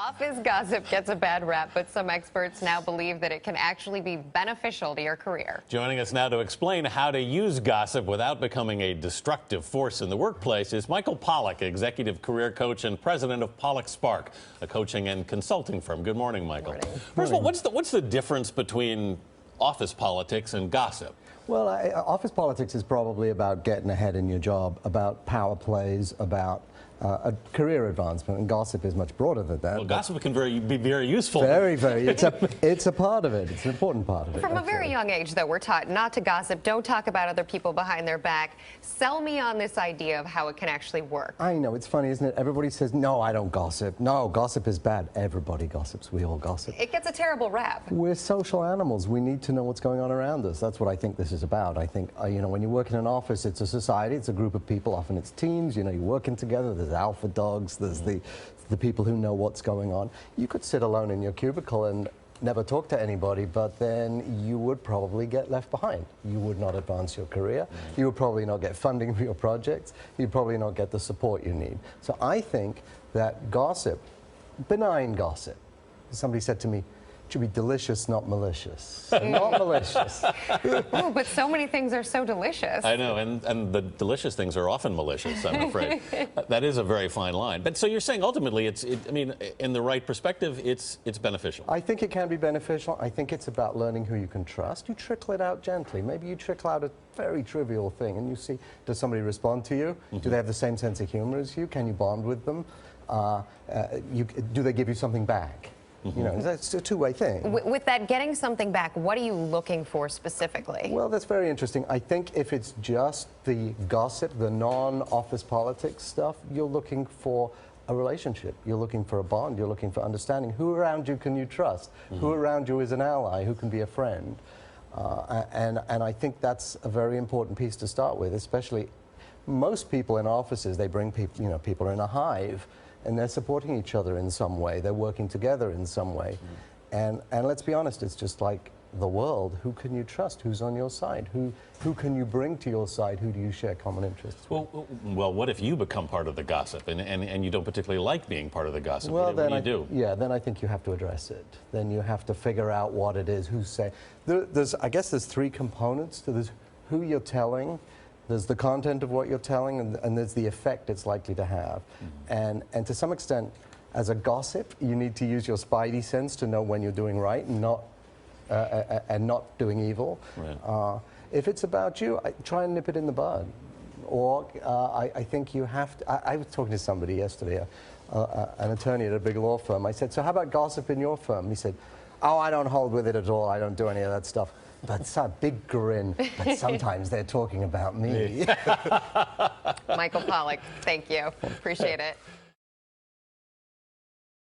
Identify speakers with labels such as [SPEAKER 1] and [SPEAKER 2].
[SPEAKER 1] Office gossip gets a bad rap, but some experts now believe that it can actually be beneficial to your career.
[SPEAKER 2] Joining us now to explain how to use gossip without becoming a destructive force in the workplace is Michael Pollock, executive career coach and president of Pollock Spark, a coaching and consulting firm. Good morning, Michael.
[SPEAKER 1] Good morning.
[SPEAKER 2] First of all, what's the difference between office politics and gossip?
[SPEAKER 3] Well, office politics is probably about getting ahead in your job, about power plays, about a career advancement, and gossip is much broader than that.
[SPEAKER 2] Well, gossip can be very useful.
[SPEAKER 3] Very. It's a part of it. It's an important part of it.
[SPEAKER 1] From a very young age, though, we're taught not to gossip, don't talk about other people behind their back. Sell me on this idea of how it can actually work.
[SPEAKER 3] I know, it's funny, isn't it? Everybody says, no, I don't gossip. No, gossip is bad. Everybody gossips. We all gossip.
[SPEAKER 1] It gets a terrible rap.
[SPEAKER 3] We're social animals. We need to know what's going on around us. That's what I think this is about. I think, when you work in an office, it's a society, it's a group of people. Often it's teams, you're working together. There's alpha dogs, there's the people who know what's going on. You could sit alone in your cubicle and never talk to anybody, but then you would probably get left behind. You would not advance your career. You would probably not get funding for your projects. You'd probably not get the support you need. So I think that gossip, benign gossip, somebody said to me, it should be delicious, not malicious. Not malicious.
[SPEAKER 1] Oh, but so many things are so delicious.
[SPEAKER 2] I know, and the delicious things are often malicious, I'm afraid. That is a very fine line. But so you're saying ultimately, in the right perspective, it's beneficial.
[SPEAKER 3] I think it can be beneficial. I think it's about learning who you can trust. You trickle it out gently. Maybe you trickle out a very trivial thing, and you see, does somebody respond to you? Do they have the same sense of humor as you? Can you bond with them? Do they give you something back? It's a two-way thing.
[SPEAKER 1] With that getting something back, what are you looking for specifically?
[SPEAKER 3] Well, that's very interesting. I think if it's just the gossip, the non-office politics stuff, you're looking for a relationship. You're looking for a bond. You're looking for understanding. Who around you can you trust? Who around you is an ally? Who can be a friend? And I think that's a very important piece to start with, especially most people in offices, they bring people, people are in a hive, and they're supporting each other in some way. They're working together in some way. And let's be honest, it's just like the world. Who can you trust? Who's on your side? Who can you bring to your side? Who do you share common interests with?
[SPEAKER 2] Well, what if you become part of the gossip and you don't particularly like being part of the gossip?
[SPEAKER 3] Well,
[SPEAKER 2] what do you do?
[SPEAKER 3] Yeah, then I think you have to address it. Then you have to figure out what it is, who's saying. I guess there's three components to this: who you're telling, there's the content of what you're telling, and there's the effect it's likely to have. And to some extent, as a gossip, you need to use your spidey sense to know when you're doing right and not doing evil.
[SPEAKER 2] Right.
[SPEAKER 3] If it's about you, try and nip it in the bud. Or I think you have to. I was talking to somebody yesterday, an attorney at a big law firm. I said, so how about gossip in your firm? He said, oh, I don't hold with it at all. I don't do any of that stuff. That's a big grin, but sometimes they're talking about me.
[SPEAKER 1] Michael Pollock, thank you. Appreciate it.